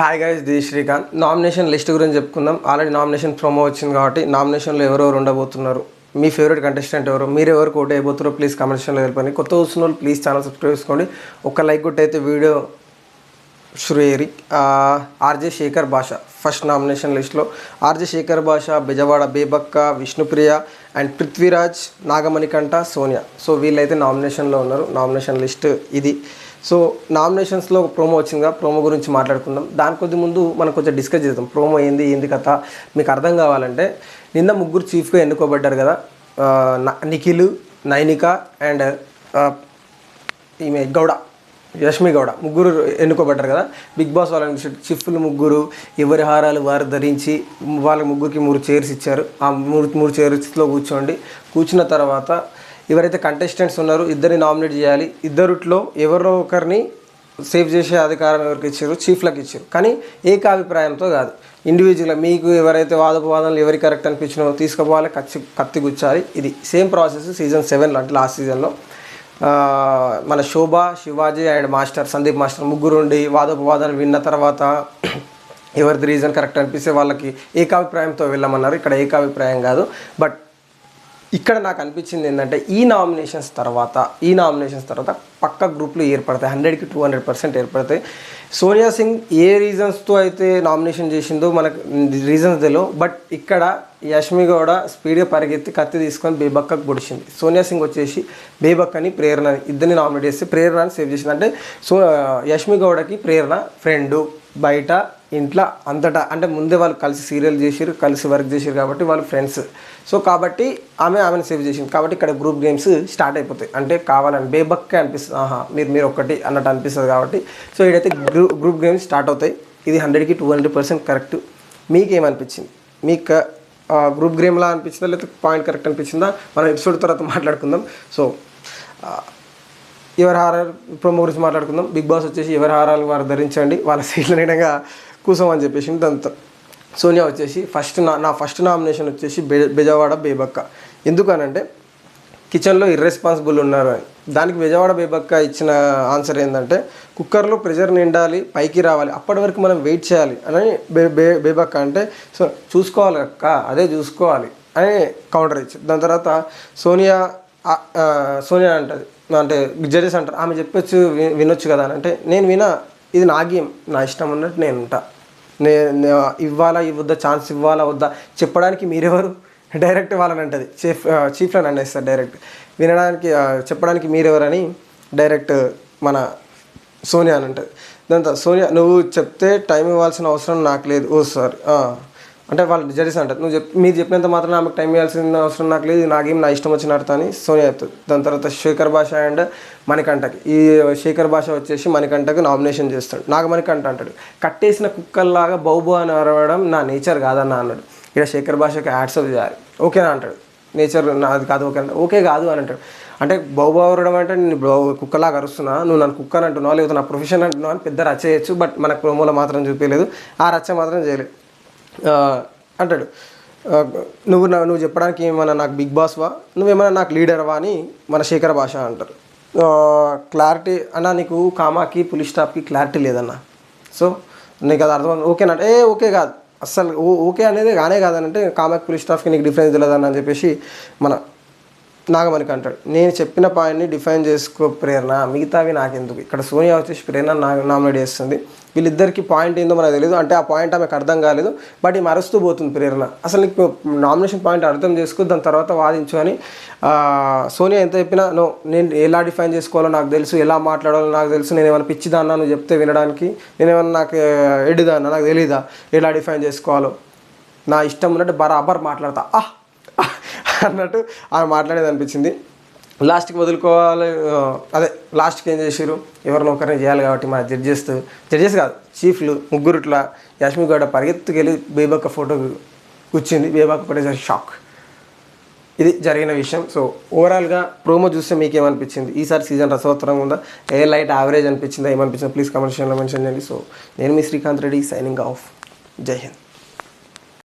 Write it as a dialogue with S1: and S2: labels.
S1: Hi guys, the Srikanth. Nomination list గురించి చెప్పుకుందాం. Already nomination promo వచ్చింది కాబట్టి నామినేషన్లో ఎవరెవరు ఉండబోతున్నారు, మీ ఫేవరెట్ కంటెస్టెంట్ ఎవరు, మీరు ఎవరు ఓట్ అయిపోతారో ప్లీజ్ కామెంట్ సెక్షన్లో తెలిపండి. కొత్త చూస్తున్న వాళ్ళు ప్లీజ్ ఛానల్ సబ్స్క్రైబ్ చేసుకోండి. ఒక లైక్ కొట్టి అయితే వీడియో శ్రేయరి. ఆర్జే శేఖర్ భాష ఫస్ట్ నామినేషన్ లిస్ట్లో. ఆర్జే శేఖర్ భాష, బెజవాడ బేబక్క, విష్ణుప్రియ అండ్ పృథ్వీరాజ్, నాగమణికంఠ, సోనియా. సో వీళ్ళైతే నామినేషన్లో ఉన్నారు. నామినేషన్ లిస్ట్ ఇది. సో నామినేషన్స్లో ప్రోమో వచ్చిందిగా, ప్రోమో గురించి మాట్లాడుకుందాం. దాని కొద్ది ముందు మనం కొంచెం డిస్కస్ చేద్దాం. ప్రోమో ఏంది కథ మీకు అర్థం కావాలంటే, నిన్న ముగ్గురు చీఫ్గా ఎన్నుకోబడ్డారు కదా, నిఖిల్, నైనిక అండ్ ఈమె గౌడ, యష్మి గౌడ, ముగ్గురు ఎన్నుకోబడ్డారు కదా. బిగ్ బాస్ వాళ్ళని చీఫ్లు ముగ్గురు ఎవరి హారాలు వారు ధరించి వాళ్ళ ముగ్గురికి 3 చైర్స్ ఇచ్చారు. ఆ మూడు చైర్స్లో కూర్చున్న తర్వాత ఎవరైతే కంటెస్టెంట్స్ ఉన్నారో ఇద్దరిని నామినేట్ చేయాలి. ఇద్దరిట్లో ఎవరో ఒకరిని సేవ్ చేసే అధికారం ఎవరికి ఇచ్చారు, చీఫ్లకు ఇచ్చారు. కానీ ఏకాభిప్రాయంతో కాదు, ఇండివిజువల్గా మీకు ఎవరైతే వాదోపవాదనలు ఎవరికి కరెక్ట్ అనిపించినో తీసుకుపోవాలి, కత్తి గుచ్చాలి. ఇది సేమ్ ప్రాసెస్ సీజన్ 7 అంటే లాస్ట్ సీజన్లో మన Shobha, Shivaji and master Sandeep master ముగ్గురు ఉండి వాదోపవాదనలు విన్న తర్వాత ఎవరిది రీజన్ కరెక్ట్ అనిపిస్తే వాళ్ళకి ఏకాభిప్రాయంతో వెళ్ళమన్నారు. ఇక్కడ ఏకాభిప్రాయం కాదు. బట్ ఇక్కడ నాకు అనిపించింది ఏంటంటే, ఈ నామినేషన్స్ తర్వాత పక్క గ్రూప్లు ఏర్పడతాయి, 100కి 200% ఏర్పడతాయి. సోనియా సింగ్ ఏ రీజన్స్తో అయితే నామినేషన్ చేసిందో మనకు రీజన్స్ తెలియవు. బట్ ఇక్కడ యష్మి గౌడ స్పీడ్గా పరిగెత్తి కత్తి తీసుకొని బేబక్కకు పొడిచింది. సోనియా సింగ్ వచ్చేసి బేబక్కని, ప్రేరణని ఇద్దరిని నామినేట్ చేసి ప్రేరణని సేవ్ చేసింది. అంటే యష్మి గౌడకి ప్రేరణ ఫ్రెండు, బయట ఇంట్లో అంతటా, అంటే ముందే వాళ్ళు కలిసి సీరియల్ చేసిరు, కలిసి వర్క్ చేసిరు కాబట్టి వాళ్ళు ఫ్రెండ్స్. సో కాబట్టి ఆమెను సేవ్ చేసింది. కాబట్టి ఇక్కడ గ్రూప్ గేమ్స్ స్టార్ట్ అయిపోతాయి. అంటే కావాలని బేబక్కే అనిపిస్తుంది, మీరు ఒక్కటి అన్నట్టు అనిపిస్తుంది కాబట్టి. సో ఇక్కడైతే గ్రూప్ గేమ్స్ స్టార్ట్ అవుతాయి. ఇది 100కి 200% కరెక్ట్. మీకేమనిపించింది? మీకు గ్రూప్ గేమ్లా అనిపించిందా, లేకపోతే పాయింట్ కరెక్ట్ అనిపించిందా? మనం ఎపిసోడ్ తర్వాత మాట్లాడుకుందాం. సో ఎవరి హారాలు ప్రోమో గురించి మాట్లాడుకుందాం. బిగ్ బాస్ వచ్చేసి ఎవరి హారాలు వారు ధరించండి, వాళ్ళ సీట్ల నిండగా కూసమని చెప్పేసి దాంతో సోనియా వచ్చేసి నా ఫస్ట్ నామినేషన్ వచ్చేసి బెజవాడ బేబక్క. ఎందుకనంటే కిచెన్లో ఇర్రెస్పాన్సిబుల్ ఉన్నారు అని. దానికి బెజవాడ బేబక్క ఇచ్చిన ఆన్సర్ ఏంటంటే, కుక్కర్లో ప్రెషర్ నిండాలి, పైకి రావాలి, అప్పటి వరకు మనం వెయిట్ చేయాలి అని బేబక్క అంటే, సో చూసుకోవాలి అక్క, అదే చూసుకోవాలి అని కౌంటర్ ఇచ్చారు. దాని తర్వాత సోనియా అంటది, అంటే జడ్జెస్ అంటారు, ఆమె చెప్పొచ్చు వినొచ్చు కదా అని. అంటే నేను ఇది నా గేమ్, నా ఇష్టం ఉన్నట్టు నేను ఉంటా, ఇవ్వాలా ఇవ్వద్దా, ఛాన్స్ ఇవ్వాలా వద్దా చెప్పడానికి మీరెవరు, డైరెక్ట్ వాళ్ళని అంటది. చీఫ్లను అనేస్తారు డైరెక్ట్, వినడానికి చెప్పడానికి మీరెవరని డైరెక్ట్ మన సోనియా అని అంటది. దాంతో సోనియా, నువ్వు చెప్తే టైం ఇవ్వాల్సిన అవసరం నాకు లేదు. ఓ సారీ అంటే వాళ్ళు జడ్జెస్ అంటారు, మీరు చెప్పినంత మాత్రం ఆమెకు టైం ఇవ్వాల్సిన అవసరం నాకు లేదు, నాకేం నా ఇష్టం వచ్చినట్టు అని సోనియా చెప్తుంది. దాని తర్వాత శేఖర్ భాష అండ్ మణికంఠకి, ఈ శేఖర్ భాష వచ్చేసి మణికంఠకి నామినేషన్ చేస్తాడు. నాగమణికంఠ అంటాడు, కట్టేసిన కుక్కల్లాగా బౌబో అని అరవడం నా నేచర్ కాదన్న అన్నాడు. ఇక్కడ శేఖర్ భాషకి యాడ్సప్ చేయాలి, ఓకేనా అంటాడు. నేచర్ నాది కాదు, ఓకే కాదు అని అంటాడు. అంటే బౌబో అరవడం అంటే నేను కుక్కలాగా అరుస్తున్నా, నువ్వు నన్ను కుక్క అని అంటున్నావు, లేకపోతే నా ప్రొఫెషన్ అంటున్నావు అని పెద్ద రచ్చ చేయొచ్చు. బట్ మనకు ప్రోమోలో మాత్రం చూపించలేదు, ఆ రచ్చ మాత్రం చేయలేదు. అంటాడు, నువ్వు చెప్పడానికి ఏమన్నా నాకు బిగ్ బాస్వా, నువ్వేమన్నా నాకు లీడర్వా అని మన శేఖర్ భాష అంటారు. క్లారిటీ అన్న, నీకు కామాకి పులి స్టాప్కి క్లారిటీ లేదన్న. సో నీకు అది అర్థం ఓకేనా? ఓకే కాదు అస్సలు, ఓకే అనేది కానే కాదనంటే కామాకి పులి స్టాప్కి నీకు డిఫరెన్స్ తెలియదన్న అని చెప్పేసి మన నాగమణికి అంటాడు. నేను చెప్పిన పాయింట్ని డిఫైన్ చేసుకో ప్రేరణ, మిగతావి నాకెందుకు. ఇక్కడ సోనియా వచ్చేసి ప్రేరణ నామినేట్ చేస్తుంది. వీళ్ళిద్దరికి పాయింట్ ఏందో మనకు తెలియదు, అంటే ఆ పాయింట్ ఆమెకు అర్థం కాలేదు. బట్ ఈ మరుస్తూ పోతుంది ప్రేరణ. అసలు నీకు నామినేషన్ పాయింట్ అర్థం చేసుకో, దాని తర్వాత వాదించు అని సోనియా ఎంత చెప్పినా నేను ఎలా డిఫైన్ చేసుకోవాలో నాకు తెలుసు, ఎలా మాట్లాడాలో నాకు తెలుసు, నేను ఏమైనా పిచ్చిదాన్నా నువ్వు చెప్తే వినడానికి, నేనేమన్నా నాకు ఎడిదాన్నా నాకు తెలీదా ఎలా డిఫైన్ చేసుకోవాలో, నా ఇష్టం ఉన్నట్టు బరాబర్ మాట్లాడతా అన్నట్టు ఆమె మాట్లాడేది అనిపించింది. లాస్ట్కి వదులుకోవాలి, అదే లాస్ట్కి ఏం చేసారు, ఎవరినో ఒకరిని చేయాలి కాబట్టి మన జడ్జెస్ కాదు చీఫ్లు ముగ్గురు ఇట్లా యష్మి గౌడ పరిగెత్తుకెళ్ళి బేబక్క ఫోటో కూర్చుంది. బేబక్క ఒకటేసారి షాక్. ఇది జరిగిన విషయం. సో ఓవరాల్గా ప్రోమో చూస్తే మీకేమనిపించింది? ఈసారి సీజన్ రసవత్తరంగా ఉందా, లైట్ యావరేజ్ అనిపించిందా, ఏమనిపించిందో ప్లీజ్ కామెంట్ సెక్షన్లో మెన్షన్ చేయండి. సో నేను మీ శ్రీకాంత్ రెడ్డి, సైనింగ్ ఆఫ్. జై హింద్.